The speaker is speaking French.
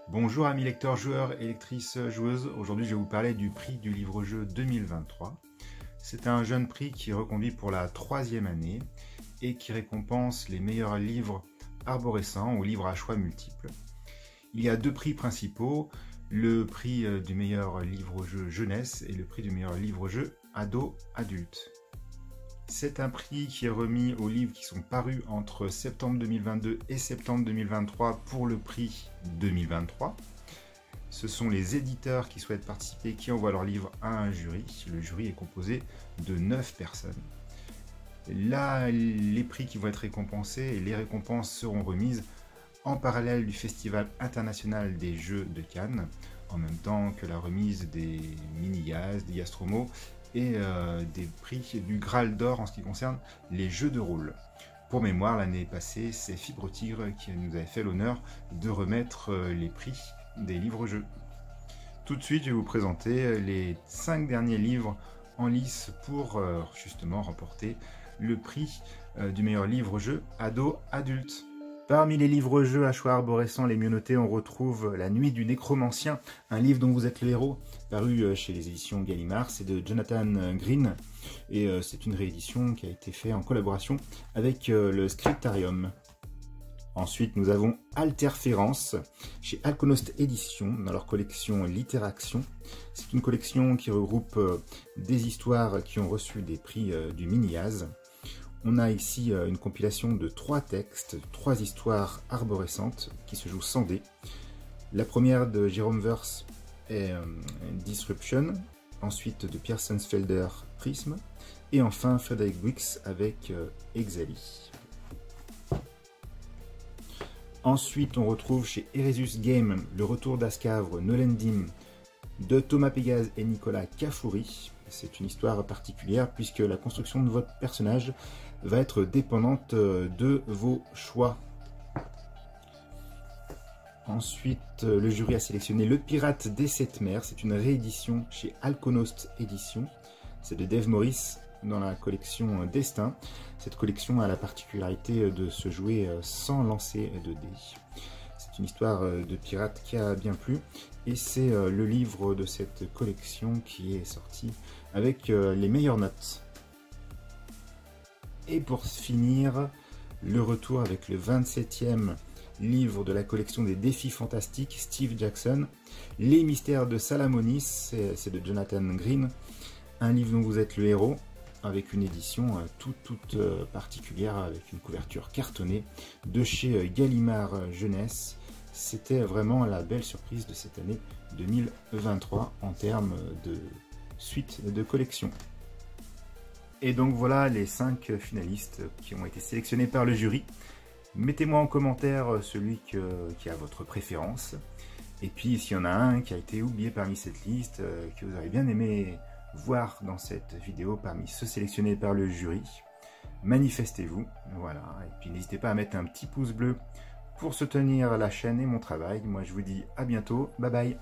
Bonjour amis lecteurs, joueurs et lectrices joueuses. Aujourd'hui je vais vous parler du prix du livre-jeu 2023. C'est un jeune prix qui est reconduit pour la 3e année et qui récompense les meilleurs livres arborescents ou livres à choix multiples. Il y a deux prix principaux, le prix du meilleur livre-jeu jeunesse et le prix du meilleur livre-jeu ado-adulte. C'est un prix qui est remis aux livres qui sont parus entre septembre 2022 et septembre 2023 pour le prix 2023. Ce sont les éditeurs qui souhaitent participer qui envoient leurs livres à un jury. Le jury est composé de 9 personnes. Là, les prix qui vont être récompensés et les récompenses seront remises en parallèle du Festival international des jeux de Cannes, en même temps que la remise des mini-gaz, des Gastromo et des prix du Graal d'or en ce qui concerne les jeux de rôle. Pour mémoire, l'année passée, c'est Fibre Tigre qui nous avait fait l'honneur de remettre les prix des livres-jeux. Tout de suite, je vais vous présenter les 5 derniers livres en lice pour justement remporter le prix du meilleur livre-jeu ado-adulte. Parmi les livres-jeux à choix arborescents les mieux notés, on retrouve La Nuit du Nécromancien, un livre dont vous êtes le héros, paru chez les éditions Gallimard. C'est de Jonathan Green et c'est une réédition qui a été faite en collaboration avec le Scriptarium. Ensuite, nous avons Alterférence chez Alkonost Éditions dans leur collection Littéraction. C'est une collection qui regroupe des histoires qui ont reçu des prix du Mini-Az. On a ici une compilation de 3 textes, 3 histoires arborescentes qui se jouent sans dés. La première de Jérôme Verse est Disruption, ensuite de Pierre Sensfelder, Prisme, et enfin Frédéric Wix avec Exali. Ensuite, on retrouve chez Eresus Game le retour d'Ascavre Nolendim de Thomas Pégase et Nicolas Cafouri. C'est une histoire particulière puisque la construction de votre personnage va être dépendante de vos choix. Ensuite, le jury a sélectionné Le Pirate des 7 mers. C'est une réédition chez Alkonost Éditions. C'est de Dave Morris dans la collection Destin. Cette collection a la particularité de se jouer sans lancer de dés. C'est une histoire de pirate qui a bien plu et c'est le livre de cette collection qui est sorti avec les meilleures notes. Et pour finir, le retour avec le 27e livre de la collection des défis fantastiques, Steve Jackson, Les mystères de Salamonis, c'est de Jonathan Green, un livre dont vous êtes le héros, avec une édition toute particulière, avec une couverture cartonnée de chez Gallimard Jeunesse. C'était vraiment la belle surprise de cette année 2023 en termes de suite de collection. Et donc voilà les 5 finalistes qui ont été sélectionnés par le jury. Mettez-moi en commentaire celui qui a votre préférence. Et puis s'il y en a un qui a été oublié parmi cette liste, que vous aurez bien aimé voir dans cette vidéo parmi ceux sélectionnés par le jury, manifestez-vous. Voilà. Et puis n'hésitez pas à mettre un petit pouce bleu pour soutenir la chaîne et mon travail. Moi je vous dis à bientôt. Bye bye.